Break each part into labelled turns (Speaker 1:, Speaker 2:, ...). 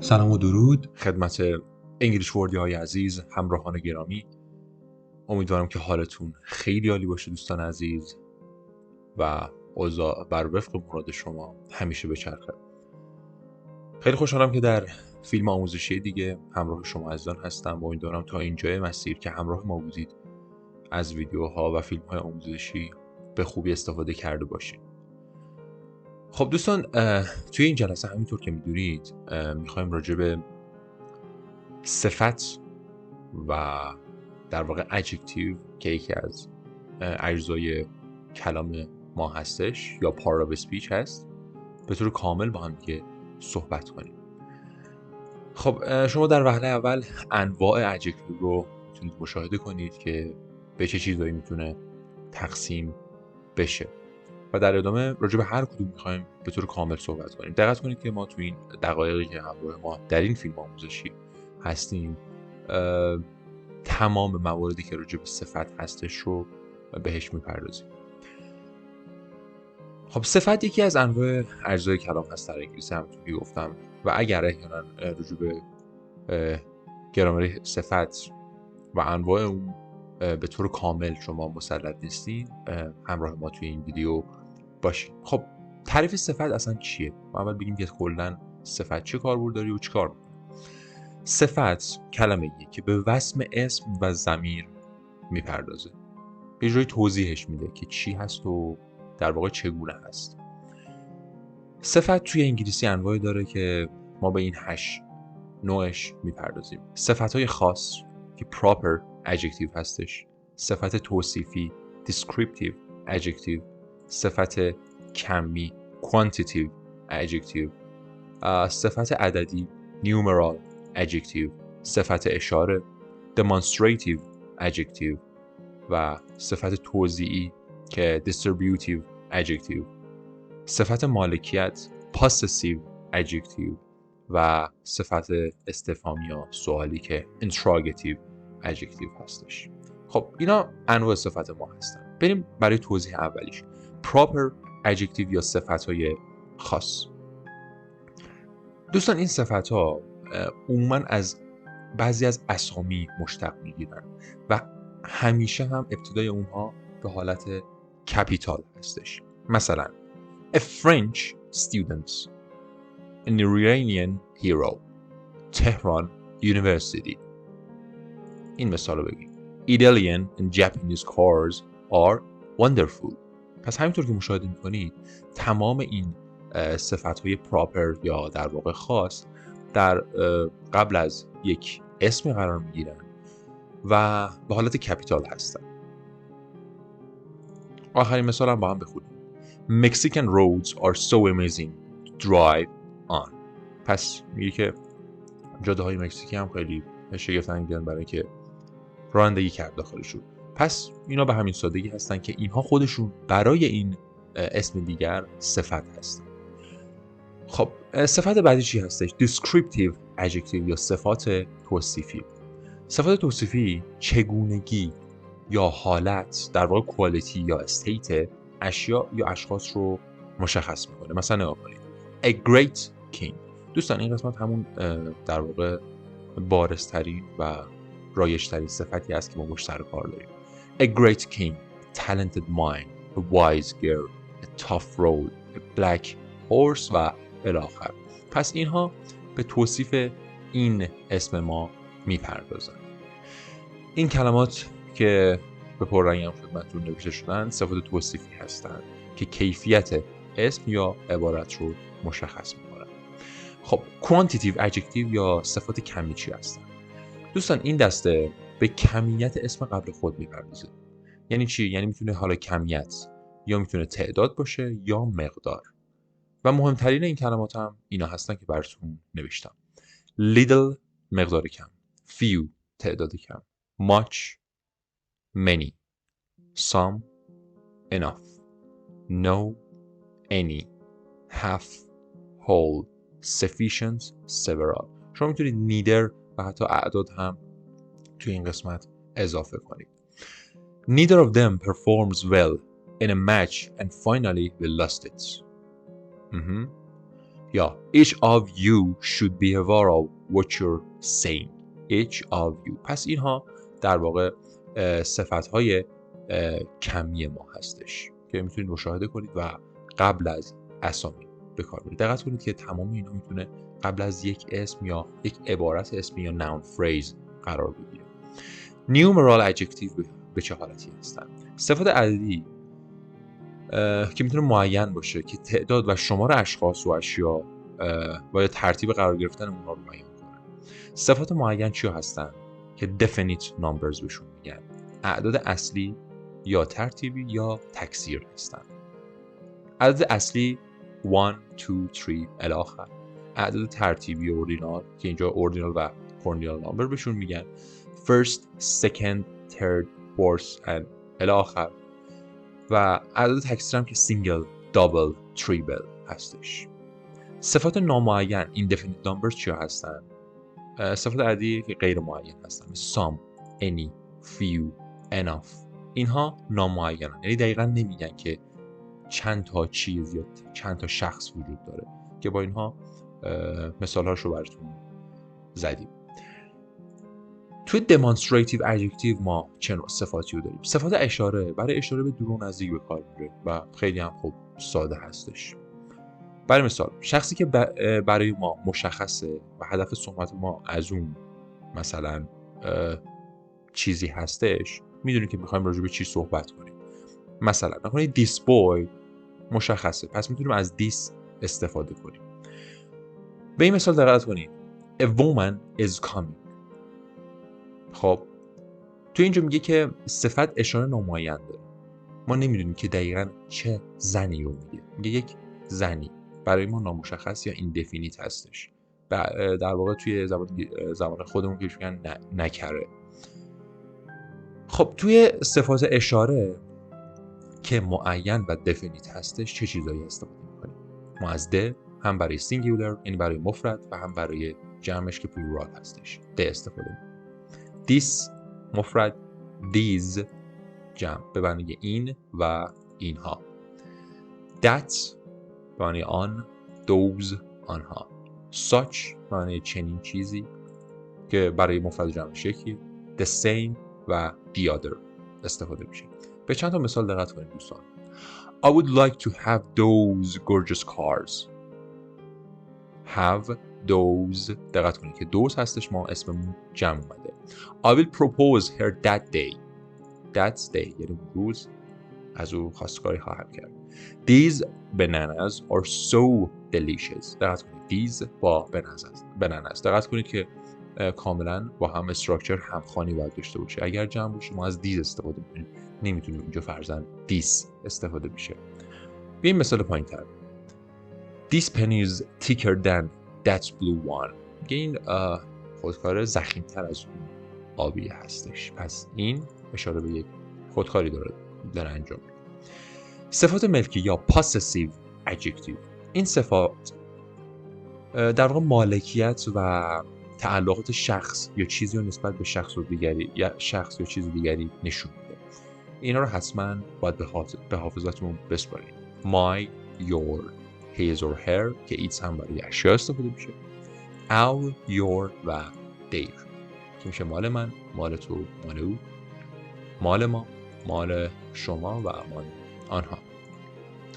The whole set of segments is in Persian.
Speaker 1: سلام و درود خدمت انگلیش وردی های عزیز، همراهان گرامی. امیدوارم که حالتون خیلی عالی باشه دوستان عزیز و اوضاع بر وفق مراد شما همیشه بچرخه. خیلی خوشحالم که در فیلم آموزشی دیگه همراه شما عزیزان هستم و امیدوارم تا اینجای مسیر که همراه ما بودید از ویدیوها و فیلم های آموزشی به خوبی استفاده کرده باشید. خب دوستان، توی این جلسه همینطور که میدونید میخوایم راجع به صفت و در واقع adjective که یکی از اجزای کلام ما هستش یا part of speech هست به طور کامل با هم دیگه صحبت کنیم. خب شما در وهله اول انواع adjective رو میتونید مشاهده کنید که به چه چیزایی میتونه تقسیم بشه و در ادامه راجع به هر کدوم میخوایم به طور کامل صحبت کنیم. دقت کنید که ما تو این دقایقی که همراه ما در این فیلم آموزشی هستیم تمام مواردی که راجع به صفت هستش رو بهش میپردازیم. خب صفت یکی از انواع اجزای کلام هست در انگلیسی، همونطور که گفتم، و اگر احیانا راجع به گرامر صفت و انواع اون به طور کامل شما مسلط نیستین، همراه ما توی این ویدیو باشین. خب تعریف صفت اصلا چیه؟ ما اول بگیم که کلا صفت چه کاربرد داره و چیکار میکنه. صفت کلمه‌ایه که به وسم اسم و ضمیر میپردازه، یه جوری توضیحش میده که چی هست و در واقع چگونه هست. صفت توی انگلیسی انواعی داره که ما به این 8 نوعش میپردازیم. صفت‌های خاص که proper adjective هستش، صفت توصیفی descriptive adjective، صفت کمی quantitative adjective، صفت عددی numeral adjective، صفت اشاره demonstrative adjective و صفت توزیعی که distributive adjective، صفت مالکیت possessive adjective و صفت استفهامی یا سوالی که interrogative adjective هستش. خب اینا انواع صفت ما هستن. بریم برای توضیح اولیش. proper adjective یا صفت‌های خاص. دوستان این صفت‌ها عموماً از بعضی از اسامی مشتق می‌گیرن و همیشه هم ابتدای اونها به حالت کپیتال هستش. مثلا a French student, an Iranian hero, Tehran University. این مثال رو بگیم. Italian and Japanese cars are wonderful. پس همینطور که مشاهده می‌کنید تمام این صفت‌های پراپر یا در واقع خاص در قبل از یک اسم قرار می‌گیرن و به حالت کپیتال هستن. آخرین مثال هم با هم بخونیم. Mexican roads are so amazing to drive on. پس میگه که جاده‌های مکزیکی هم خیلی شگفت انگیزن برای که رانندگی کرد داخلشون. پس اینا به همین سادگی هستن که اینها خودشون برای این اسم دیگر صفت هستن. خب صفت بعدی چی هستش؟ descriptive adjective یا صفات توصیفی. صفات توصیفی چگونگی یا حالت، در واقع کوالیتی یا استیت اشیا یا اشخاص رو مشخص میکنه. مثلا نگاه کنید a great king. دوستان این قسمت همون در واقع بارزترین و رایجترین صفتی است که ما باش سر کار داریم. a great king, a talented mind, a wise girl, a tough road, a black horse و الی آخر. پس اینها به توصیف این اسم ما میپردازن. این کلمات که به پررنگ هم خدمتتون نوشته شدن صفات توصیفی هستند که کیفیت اسم یا عبارت رو مشخص میکنن. خب quantitative adjective یا صفات کمی چی هستن؟ دوستان این دسته به کمیت اسم قبل خود میپردازه. یعنی چی؟ یعنی میتونه حالا کمیت یا میتونه تعداد باشه یا مقدار. و مهمترین این کلمات هم اینا هستن که براتون نوشتم. little مقدار کم، few تعداد کم، much many، some enough، no any، half whole، sufficient several. شما میتونید neither و حتی اعداد هم توی این قسمت اضافه کنید. Neither of them performs well in a match and finally we lost it. یا each of you should be aware of what you're saying. each of you. پس اینها در واقع صفت‌های کمی ما هستش که میتونید مشاهده کنید و قبل از اسامی به کار ببرید. دقت کنید که تمام اینا میتونه قبل از یک اسم یا یک عبارت اسمی یا noun phrase قرار بگیره. numeral adjective به چه حالتی هستن؟ صفات عددی که میتونه معین باشه که تعداد و شمار اشخاص و اشیا و یا ترتیب قرار گرفتن اونها رو بیان کنه. صفات معین چی هستن؟ که definite numbers بهشون میگن. اعداد اصلی یا ترتیبی یا تکثیر هستن. اعداد اصلی 1 2 3 الی آخر. اعداد ترتیبی اوردینال که اینجا اوردینال و کورنیال نامبر بهشون میگن. first second third fourth and الی آخر. و اعداد تکثیر هم که سینگل، دابل، تریبل هستش. صفات نامعین indefinite numbers چیا هستن؟ صفات عددی که غیر معین هستن مثل some، any، few، enough. اینها نامعینن، یعنی دقیقا نمیگن که چند تا چیز یا چند تا شخص وجود داره که با اینها مثالهاش رو براتون زدیم. توی demonstrative adjective ما چه نوع صفاتی رو داریم؟ صفات اشاره برای اشاره به دور و نزدیک به کار میره و خیلی هم خوب ساده هستش. برای مثال شخصی که برای ما مشخصه و هدف صحبت ما از اون مثلا چیزی هستش، میدونیم که میخوایم راجع به چی صحبت کنیم. مثلا نکنید this boy مشخصه، پس میتونیم از this استفاده کنیم. به این مثال دقت کنید a woman is coming. خب تو اینجا میگه که صفت اشاره نامعین داره، ما نمیدونیم که دقیقاً چه زنی رو میگه. میگه یک زنی، برای ما نامشخص یا indefinite هستش. در واقع توی زبان خودمون که میگن نکره. خب توی صفات اشاره که معین و definite هستش چه چیزایی استفاده میکنیم؟ ما از ده هم برای singular یعنی برای مفرد و هم برای جمعش که plural هستش ده استفاده میکنیم. this مفرد، these جمع به معنی این و اینها. that به معنی آن، those آنها. such به معنی چنین چیزی که برای مفرد جمعش یکی. the same و the other استفاده میشه. به چند تا مثال دقت کنید دوستان. I would like to have those gorgeous cars. have those دقت کنید که those هستش، ما اسممون جمع اومده. I will propose her that day. that day یعنی روز از او خواستگاری خواهم کرد. These bananas are so delicious. دقت کنید these با bananas. دقت کنید که کاملا با هم استراکچر همخوانی باید داشته باشه. اگر جمع باشه ما از these استفاده می‌کنیم، نمیتونیم اینجا فرضاً this استفاده بشه. بیایم مثال پایین‌تر. This pen is thicker than that blue one. این خودکار ضخیم‌تر از اون آبی هستش. پس این اشاره به یک خودکاری داره انجام میده. صفات ملکی یا possessive adjective. این صفات در واقع مالکیت و تعلقات شخص یا چیزی رو نسبت به شخص و دیگری یا شخص یا چیز دیگری نشون میده. اینا رو حتما باید به حافظتون بسپارید. my، your، his or her که ایتس هم برای اشیا استفاده میشه. our، your و their که میشه مال من، مال تو، مال او، مال ما، مال شما و مال آنها.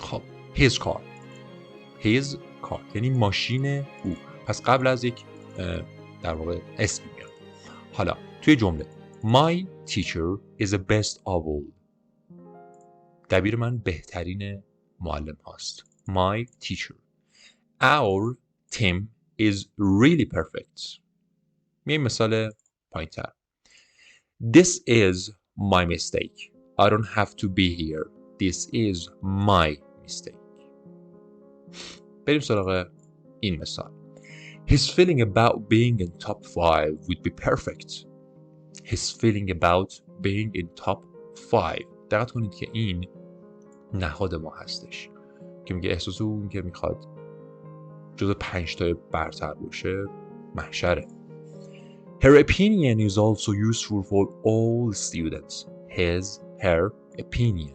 Speaker 1: خب his car. his car یعنی ماشین او. پس قبل از یک در واقع اسم میاد. حالا توی جمله my teacher is the best of all. دبیر من بهترین معلم هاست. my teacher. our team is really perfect. میایم مثال پایین‌تر. This is my mistake. I don't have to be here. This is my mistake. بریم سراغ این مثال. His feeling about being in top 5 would be perfect. His feeling about being in top 5. دقت کنید که این نهاد ما هستش که میگه احساس اون که میخواد جزو 5 تا برتر باشه محشره. Her opinion is also useful for all students. His, her opinion.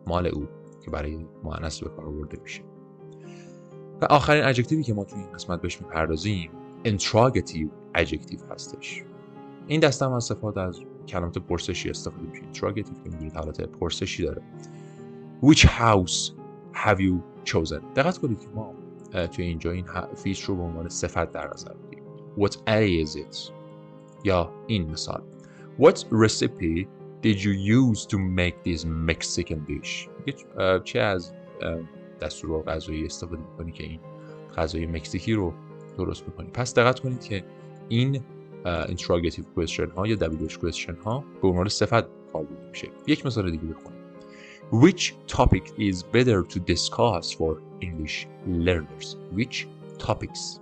Speaker 1: مال او که برای مؤنث به کار برده میشه. و آخرین ادجکتیوی که ما توی این قسمت بهش میپردازیم interrogative adjective هستش. این دسته هم از صفات از کلمات پرسشی استفاده میشه. interrogative که می‌دونید حالت پرسشی داره. Which house have you chosen؟ دقت کنید که ما توی اینجا این فیچ رو به عنوان صفت در نظر بگیریم. What area is it؟ یا این مثال What recipe did you use to make this Mexican dish؟ چه از دستور غذایی استفاده می‌کنی که این غذای مکزیکی رو درست می‌کنی؟ پس دقت کنید که این interrogative question ها یا WH question ها به عنوان صفت کار برده میشه. یک مثال دیگه بخونیم. Which topic is better to discuss for English learners؟ Which topics؟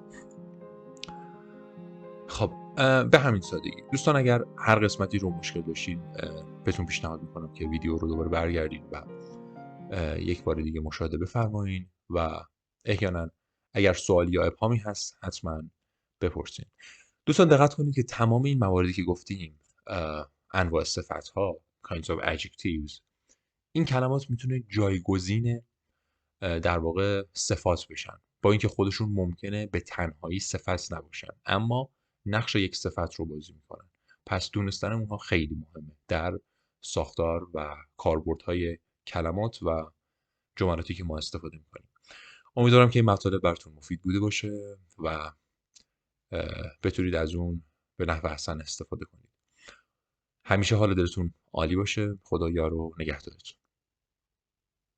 Speaker 1: خب به همین سادگی دوستان، اگر هر قسمتی رو مشکل داشتید بهتون پیشنهاد میکنم که ویدیو رو دوباره برگردید و یک بار دیگه مشاهده بفرمایید و احیانا اگر سوالی یا ابهامی هست حتما بپرسید. دوستان دقت کنید که تمام این مواردی که گفتیم، انواع صفت ها kinds of adjectives، این کلمات میتونه جایگزین در واقع صفات بشن، با اینکه خودشون ممکنه به تنهایی صفت نباشن اما نقش یک صفت رو بازی میکنن. پس دونستن اونها خیلی مهمه در ساختار و کاربردهای کلمات و جملاتی که ما استفاده میکنیم. امیدوارم که این مطالب براتون مفید بوده باشه و بتونید از اون به نحو احسن استفاده کنید. همیشه حال دلتون عالی باشه. خدا یار و نگهدارتون.